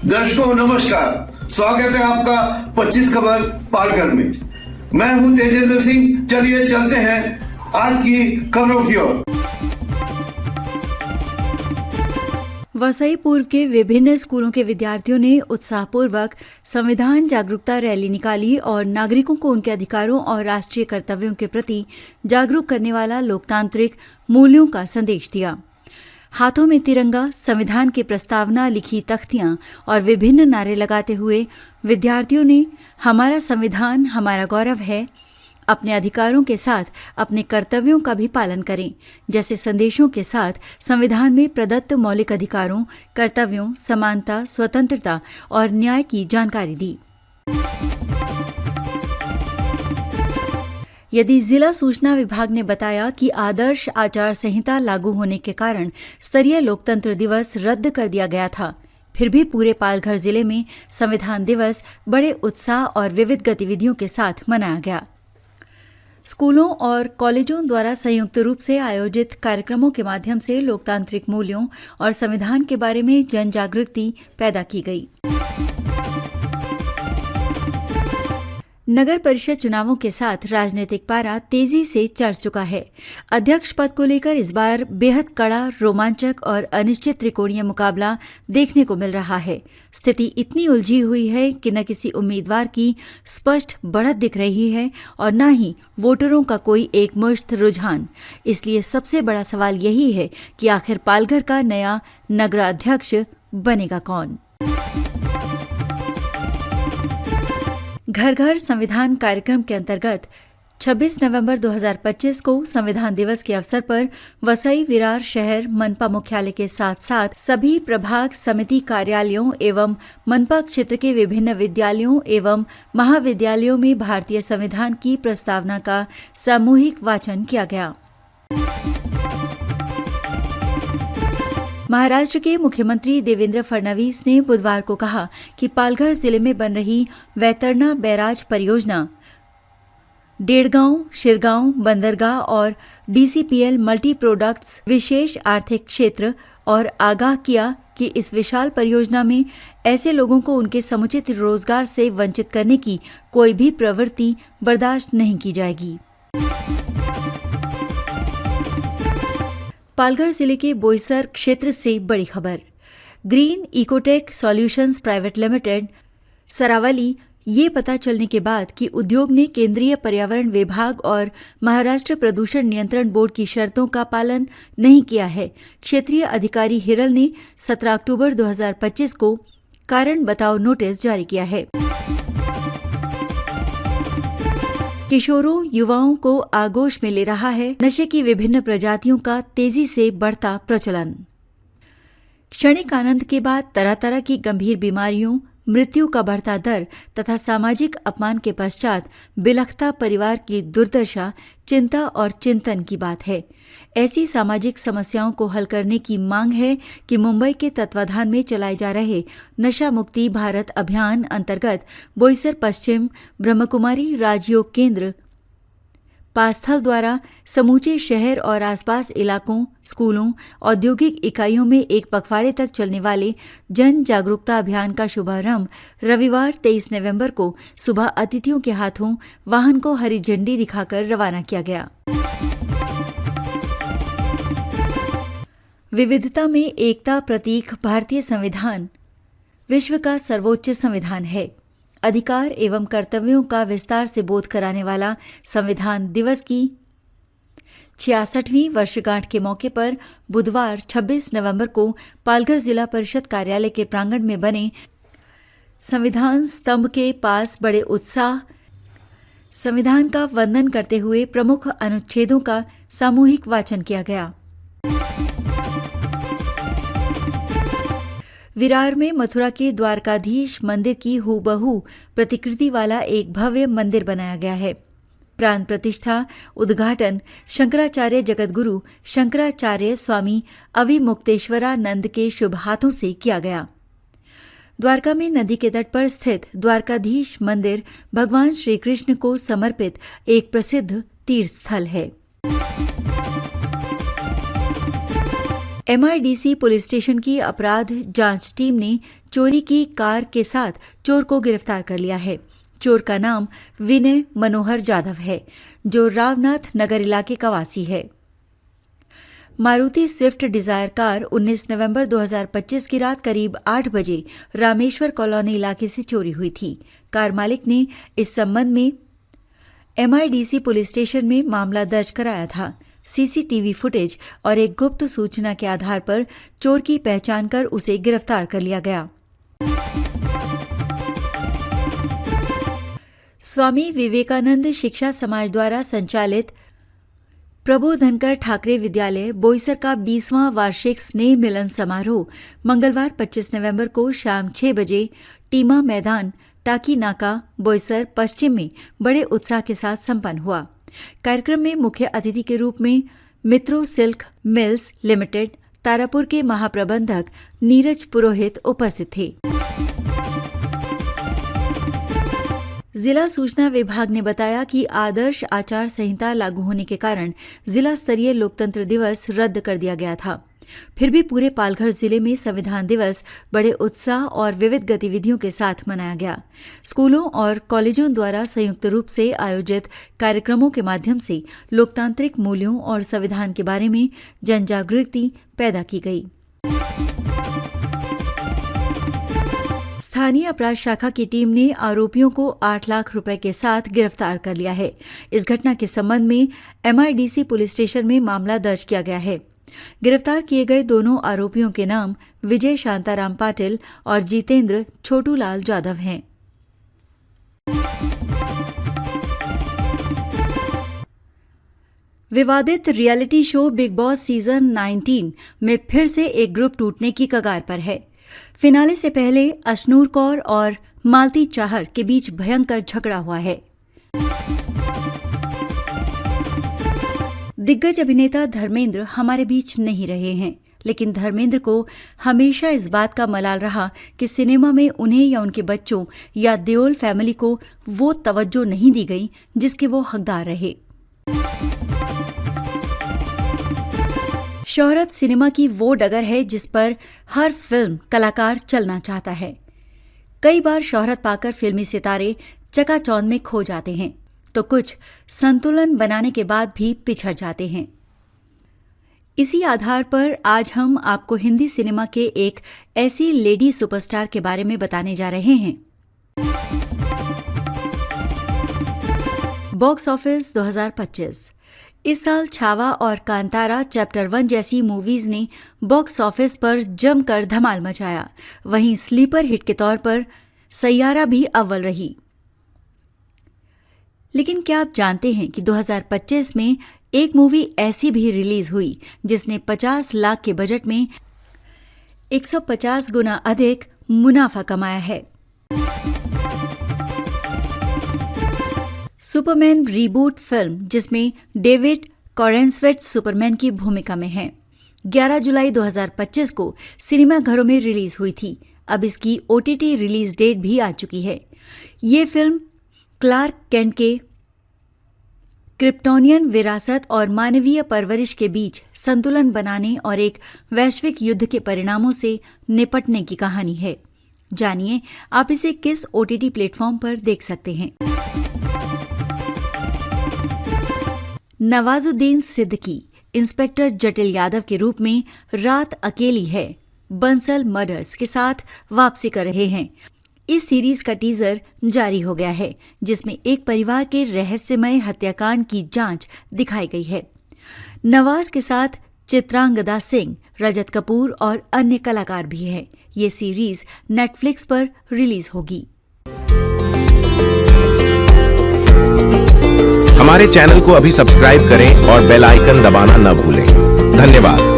दर्शकों नमस्कार, स्वागत है आपका 25 खबर पालघर में। मैं हूं तेजेंद्र सिंह। चलिए चलते हैं आज की खबरों की ओर। वसई पूर्व के विभिन्न स्कूलों के विद्यार्थियों ने उत्साहपूर्वक संविधान जागरूकता रैली निकाली और नागरिकों को उनके अधिकारों और राष्ट्रीय कर्तव्यों के प्रति जागरूक करने वाला लोकतांत्रिक मूल्यों का संदेश दिया। हाथों में तिरंगा, संविधान की प्रस्तावना लिखी तख्तियां और विभिन्न नारे लगाते हुए विद्यार्थियों ने हमारा संविधान हमारा गौरव है, अपने अधिकारों के साथ अपने कर्तव्यों का भी पालन करें जैसे संदेशों के साथ संविधान में प्रदत्त मौलिक अधिकारों, कर्तव्यों, समानता, स्वतंत्रता और न्याय की जानकारी दी। यदि जिला सूचना विभाग ने बताया कि आदर्श आचार संहिता लागू होने के कारण स्तरीय लोकतंत्र दिवस रद्द कर दिया गया था, फिर भी पूरे पालघर जिले में संविधान दिवस बड़े उत्साह और विविध गतिविधियों के साथ मनाया गया। स्कूलों और कॉलेजों द्वारा संयुक्त रूप से आयोजित कार्यक्रमों के माध्यम से लोकतांत्रिक मूल्यों और संविधान के बारे में जन जागृति पैदा की गई। नगर परिषद चुनावों के साथ राजनीतिक पारा तेजी से चढ़ चुका है। अध्यक्ष पद को लेकर इस बार बेहद कड़ा, रोमांचक और अनिश्चित त्रिकोणीय मुकाबला देखने को मिल रहा है। स्थिति इतनी उलझी हुई है कि न किसी उम्मीदवार की स्पष्ट बढ़त दिख रही है और न ही वोटरों का कोई एकमुश्त रुझान। इसलिए सबसे बड़ा सवाल यही है कि आखिर पालघर का नया नगराध्यक्ष बनेगा कौन। घर घर संविधान कार्यक्रम के अंतर्गत 26 नवंबर 2025 को संविधान दिवस के अवसर पर वसई विरार शहर मनपा मुख्यालय के साथ साथ सभी प्रभाग समिति कार्यालयों एवं मनपा क्षेत्र के विभिन्न विद्यालयों एवं महाविद्यालयों में भारतीय संविधान की प्रस्तावना का सामूहिक वाचन किया गया। महाराष्ट्र के मुख्यमंत्री देवेंद्र फडणवीस ने बुधवार को कहा कि पालघर जिले में बन रही वैतरणा बैराज परियोजना डेढ़गांव, शिरगांव, बंदरगाह और डीसीपीएल मल्टी प्रोडक्ट्स विशेष आर्थिक क्षेत्र और आगाह किया कि इस विशाल परियोजना में ऐसे लोगों को उनके समुचित रोजगार से वंचित करने की कोई भी प्रवृत्ति बर्दाश्त नहीं की जाएगी। पालघर जिले के बोईसर क्षेत्र से बड़ी खबर। Green Ecotech solutions private limited सरावली ये पता चलने के बाद कि उद्योग ने केंद्रीय पर्यावरण विभाग और महाराष्ट्र प्रदूषण नियंत्रण बोर्ड की शर्तों का पालन नहीं किया है, क्षेत्रीय अधिकारी हिरल ने 17 अक्टूबर 2025 को कारण बताओ नोटिस जारी किया है। किशोरों, युवाओं को आगोश में ले रहा है नशे की विभिन्न प्रजातियों का तेजी से बढ़ता प्रचलन। क्षणिक आनंद के बाद तरह तरह की गंभीर बीमारियों, मृत्यु का बढ़ता दर तथा सामाजिक अपमान के पश्चात बिलखता परिवार की दुर्दशा चिंता और चिंतन की बात है। ऐसी सामाजिक समस्याओं को हल करने की मांग है कि मुंबई के तत्वाधान में चलाए जा रहे नशा मुक्ति भारत अभियान अंतर्गत बोईसर पश्चिम ब्रह्मकुमारी राजयोग केंद्र पास्थल द्वारा समूचे शहर और आसपास इलाकों, स्कूलों, औद्योगिक इकाइयों में एक पखवाड़े तक चलने वाले जन जागरूकता अभियान का शुभारंभ रविवार 23 नवंबर को सुबह अतिथियों के हाथों वाहन को हरी झंडी दिखाकर रवाना किया गया। विविधता में एकता प्रतीक भारतीय संविधान विश्व का सर्वोच्च संविधान है। अधिकार एवं कर्तव्यों का विस्तार से बोध कराने वाला संविधान दिवस की 66वीं वर्षगांठ के मौके पर बुधवार 26 नवंबर को पालघर जिला परिषद कार्यालय के प्रांगण में बने संविधान स्तंभ के पास बड़े उत्साह संविधान का वंदन करते हुए प्रमुख अनुच्छेदों का सामूहिक वाचन किया गया। विरार में मथुरा के द्वारकाधीश मंदिर की हूबहू प्रतिकृति वाला एक भव्य मंदिर बनाया गया है। प्राण प्रतिष्ठा उद्घाटन शंकराचार्य जगतगुरु शंकराचार्य स्वामी अविमुक्तेश्वरानंद के शुभ हाथों से किया गया। द्वारका में नदी के तट पर स्थित द्वारकाधीश मंदिर भगवान श्री कृष्ण को समर्पित एक प्रसिद्ध तीर्थ स्थल है। MIDC पुलिस स्टेशन की अपराध जांच टीम ने चोरी की कार के साथ चोर को गिरफ्तार कर लिया है। चोर का नाम विनय मनोहर जाधव है, जो रावनाथ नगर इलाके का वासी है। मारुति स्विफ्ट डिजायर कार 19 नवंबर 2025 की रात करीब 8 बजे रामेश्वर कॉलोनी इलाके से चोरी हुई थी। कार मालिक ने इस संबंध में MIDC पुलिस स्टेशन में मामला दर्ज कराया था। CCTV फुटेज और एक गुप्त सूचना के आधार पर चोर की पहचान कर उसे गिरफ्तार कर लिया गया। स्वामी विवेकानंद शिक्षा समाज द्वारा संचालित प्रभु धनकर ठाकरे विद्यालय बोईसर का 20वां वार्षिक स्नेह मिलन समारोह मंगलवार 25 नवंबर को शाम 6 बजे टीमा मैदान टाकी नाका बोईसर पश्चिम में बड़े उत्साह के साथ संपन्न हुआ। कार्यक्रम में मुख्य अतिथि के रूप में मित्रो सिल्क मिल्स लिमिटेड तारापुर के महाप्रबंधक नीरज पुरोहित उपस्थित थे। जिला सूचना विभाग ने बताया कि आदर्श आचार संहिता लागू होने के कारण जिला स्तरीय लोकतंत्र दिवस रद्द कर दिया गया था। फिर भी पूरे पालघर जिले में संविधान दिवस बड़े उत्साह और विविध गतिविधियों के साथ मनाया गया। स्कूलों और कॉलेजों द्वारा संयुक्त रूप से आयोजित कार्यक्रमों के माध्यम से लोकतांत्रिक मूल्यों और संविधान के बारे में जनजागृति पैदा की गई। स्थानीय अपराध शाखा की टीम ने आरोपियों को 8 लाख रुपए के साथ गिरफ्तार कर लिया है। इस घटना के संबंध में MIDC पुलिस स्टेशन में मामला दर्ज किया गया है। गिरफ्तार किए गए दोनों आरोपियों के नाम विजय शांताराम पाटिल और जितेंद्र छोटूलाल जाधव हैं। विवादित reality show big boss season 19 में फिर से एक ग्रुप टूटने की कगार पर है। फिनाले से पहले अशनूर कौर और मालती चाहर के बीच भयंकर झगड़ा हुआ है। दिग्गज अभिनेता धर्मेंद्र हमारे बीच नहीं रहे हैं, लेकिन धर्मेंद्र को हमेशा इस बात का मलाल रहा कि सिनेमा में उन्हें या उनके बच्चों या देओल फैमिली को वो तवज्जो नहीं दी गई जिसके वो हकदार रहे। शोहरत सिनेमा की वो डगर है जिस पर हर फिल्म कलाकार चलना चाहता है। कई बार शोहरत पाकर फिल्मी सितारे चकाचौंध में खो जाते हैं, तो कुछ संतुलन बनाने के बाद भी पिछड़ जाते हैं। इसी आधार पर आज हम आपको हिंदी सिनेमा के एक ऐसी लेडी सुपरस्टार के बारे में बताने जा रहे हैं। Box office 2025। इस साल छावा और कांतारा चैप्टर 1 जैसी मूवीज ने बॉक्स ऑफिस पर जमकर धमाल मचाया। वहीं स्लीपर हिट के तौर पर सैयारा भी अव्वल रही। लेकिन क्या आप जानते हैं कि 2025 में एक मूवी ऐसी भी रिलीज हुई जिसने 50 लाख के बजट में 150 गुना अधिक मुनाफा कमाया है। सुपरमैन रीबूट फिल्म, जिसमें डेविड कॉरेंसवेट सुपरमैन की भूमिका में है, 11 जुलाई 2025 को सिनेमाघरों में रिलीज हुई थी। अब इसकी OTT रिलीज डेट भी आ चुकी है। ये फिल्म क्लार्क केंट के क्रिप्टोनियन विरासत और मानवीय परवरिश के बीच संतुलन बनाने और एक वैश्विक युद्ध के परिणामों से निपटने की कहानी है। जानिए आप इसे किस OTT प्लेटफॉर्म पर देख सकते हैं। नवाजुद्दीन सिद्दीकी इंस्पेक्टर जटिल यादव के रूप में रात अकेली है बंसल मर्डर्स के साथ वापसी कर रहे हैं। इस सीरीज का टीजर जारी हो गया है, जिसमें एक परिवार के रहस्यमय हत्याकांड की जांच दिखाई गई है। नवाज के साथ चित्रांगदा सिंह, रजत कपूर और अन्य कलाकार भी हैं। ये सीरीज नेटफ्लिक्स पर रिलीज होगी। हमारे चैनल को अभी सब्सक्राइब करें और बेल आइकन दबाना न भूलें। धन्यवाद।